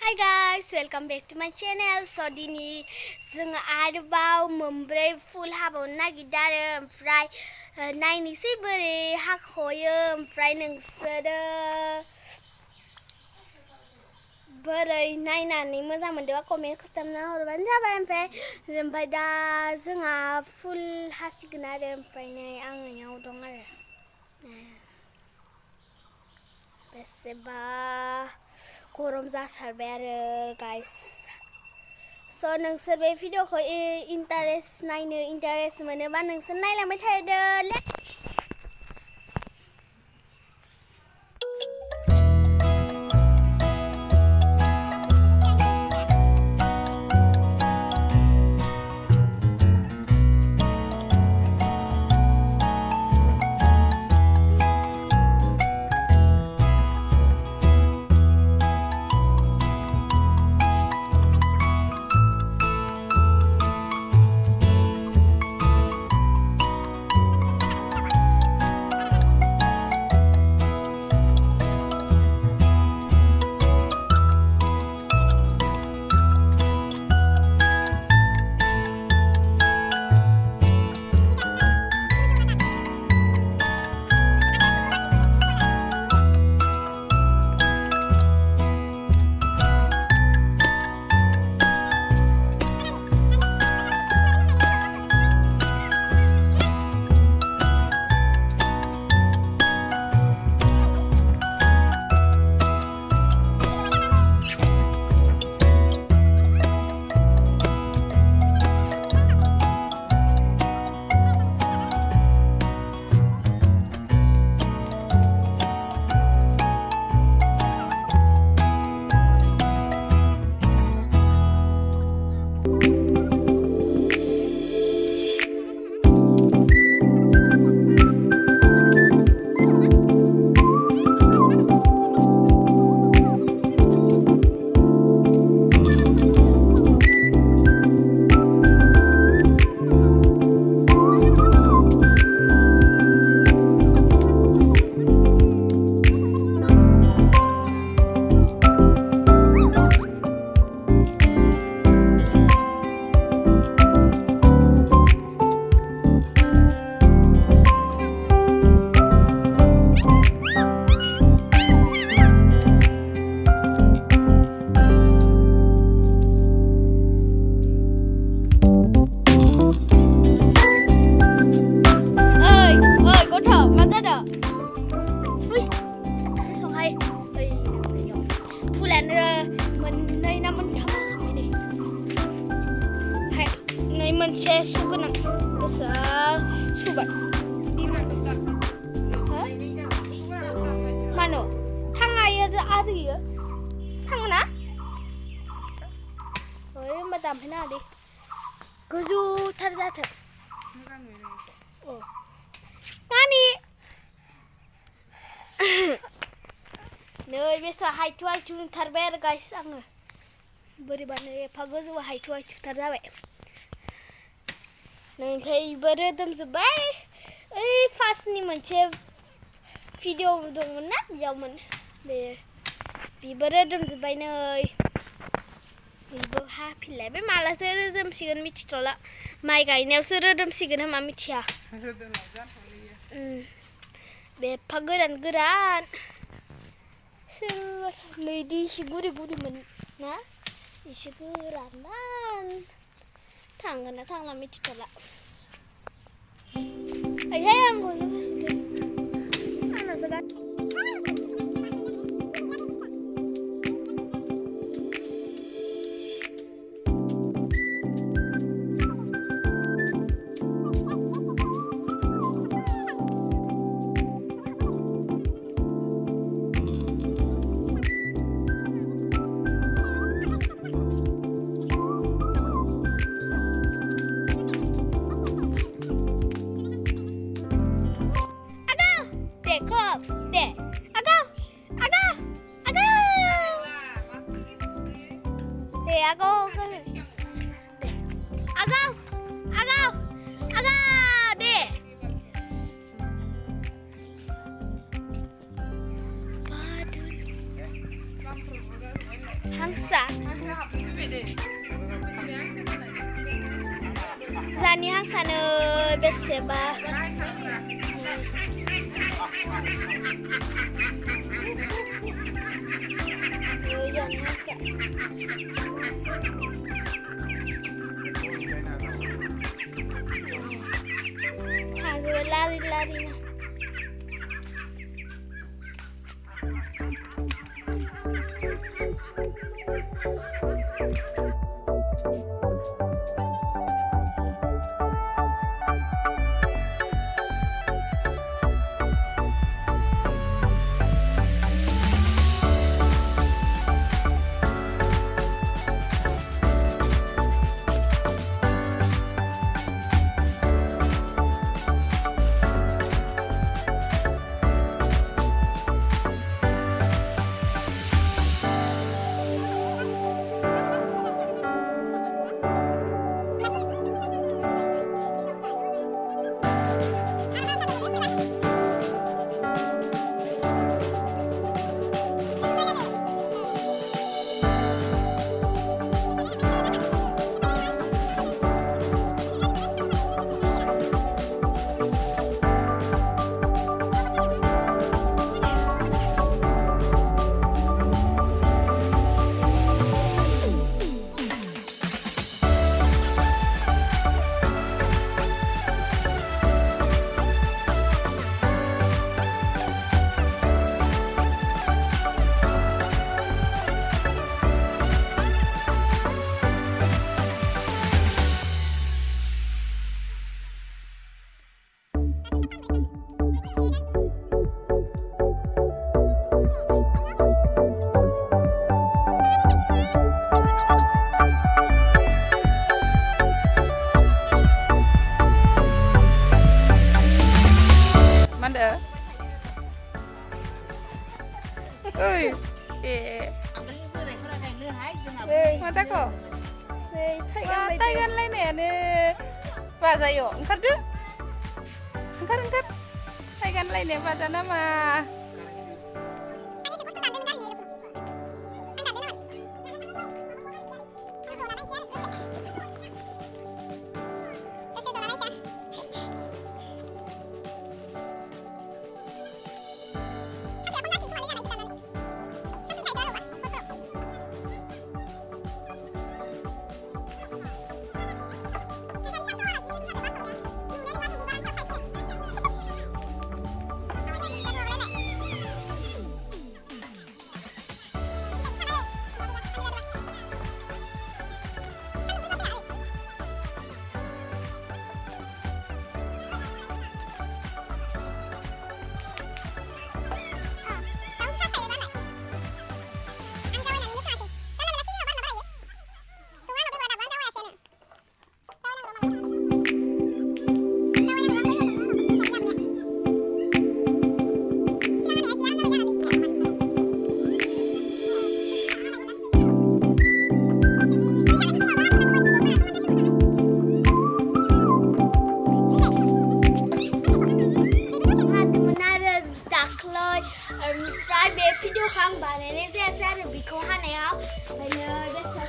Hi guys, welcome back to my channel. So dini जों आरोबाव मोनब्रै फुल हाबावनो नागिरदों आरो ओमफ्राय नायनोसै बोरै हाख'यो ओमफ्राय नोंसोरो बोरै नायनानै मोजां मोनदोंबा कमेन्ट खालामना हरबानो जाबाय ओमफ्राय दा जोंहा फुल हासिगोन आरो ओमफ्राय नै आंनियाव दं आरो बेसेबा गरम जाथारबाय आरो गाइस स' नोंसोर बे भिडिअखौ नायनो इन्टारेस्ट मोनोबा नोंसोर नायलांबाय थादो मोनसे सुगोनां गोसोआ सुबाय मानो थाङायो आरियो थाङो ना होमबा दामफैनो हादे गोजौथार जाथों नानि नै बेसा हायथु नुथारबाय आरो गाइस आङो बोरैबानो एफा गोजौ हायथुथार जाबाय नोंथायबो रोदोमजोब्बाय ओइ फार्स्टनि मोनसे भिडिअ दंमोन ना बेयावमोन बेबो रोदोमजोब्बाय नै बेबो हाफिनलायबाय मालासो रोदोमसिगोन मिथिथ'ला माइ गायनायावसो रोदोमसिगोन होमा मिथिया बे एफा गोरान सोरबा नैदि एसे गुरिमोन ना एसे गोरान थांगोन ना थांला मिथिथ'ला ओइहाय आंखौसो आंनावसो हांसा जानि हांसानो बेसेबा जानि हांसा थांजोबो लारि लारिनो Mata kok? Tay gan lainnya bazayo, angkat deh, angkat, tay gan lainnya baza nama. video kang banaibai saya bikin haneau, biasa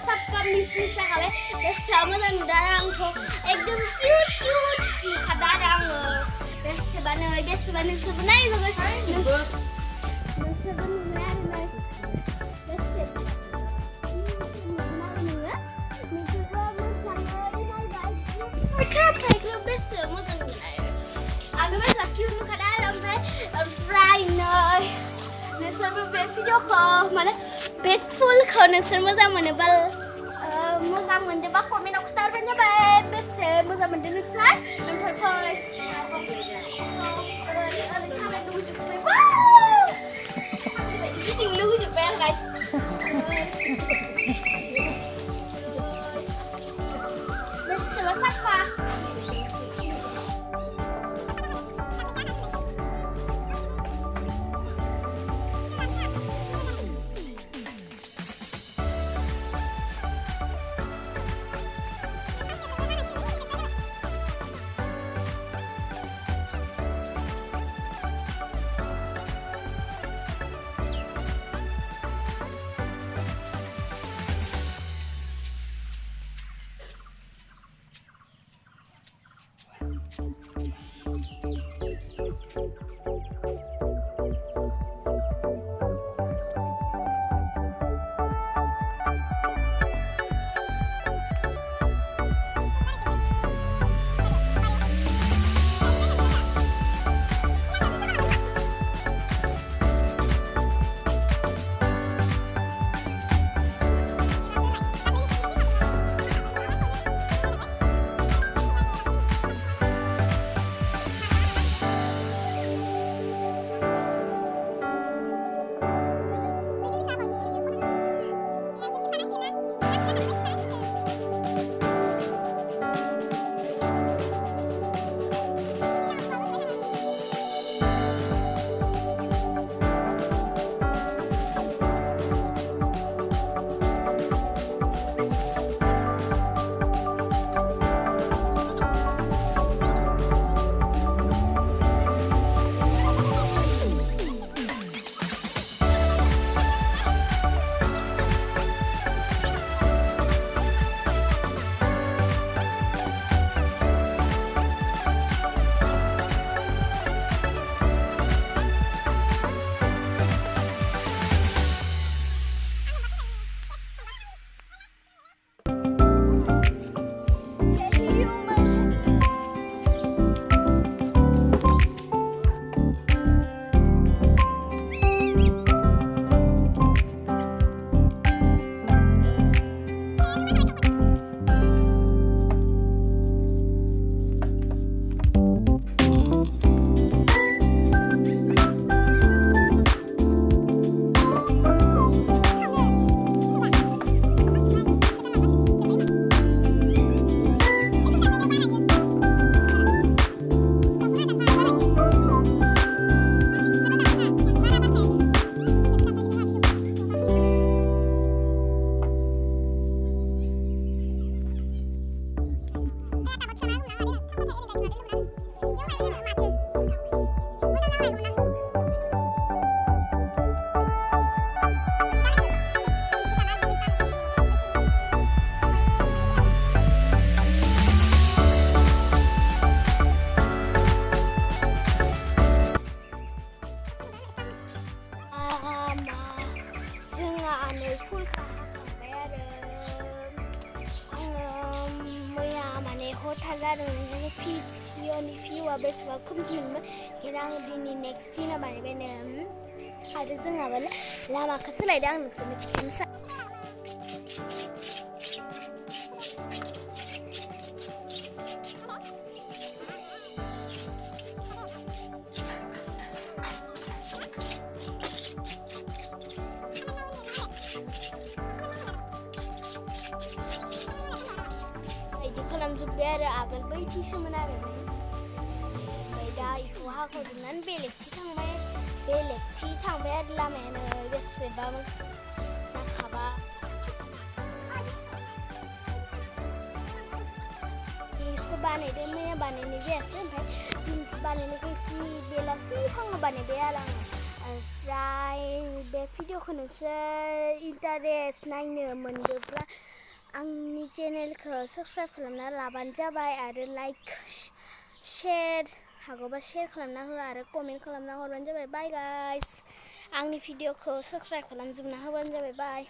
sapka nisnis kali, biasa macam darang tu, ekdom cute, kadarang, biasa banai sebenarnya tu. Nusur video ko mana full ko nusur moza mana bal moza mende ba komen aku tar banya ba bese moza mende nusar nampai poi eating lugu jepel guys bese masak pa भिडिअनि भिउआ बेसेबा खमसिनमोन बेखायनो आङो दिनै नेक्स्ट दिनाव बानायबायनो आरो जोंहाबो लामाखौ सोलायदों आं नोंसोरनो खिन्थिनोसै बिदि खालामजोब्बाय आरो आगोल बैथिसोमोन आरो ओमफ्राय दा बेखौ हाखावजोबनानै बेलेगथि थांबाय आरो लामायानो बेसेबा जाखाबा बेखौ बानायदों मैया बानायनाय जायासै ओमफ्राय दिनैसो बानायनायखौ एसे बेलासि थाङो बानायबाय आरो आङो ओमफ्राय बे भिडिअखौ नोंसोर इन्टारेस्ट नायनो मोनदोंब्ला आंनि चेनेलखौ साबस्क्राइब खालामना लाबानो जाबाय आरो लाइक शेयार हागौबा शेयार खालामना हो आरो कमेन्ट खालामना हरबानो जाबाय बाय गाइस आंनि भिडिअखौ साबस्क्राइब खालामजोबना होबानो जाबाय बाय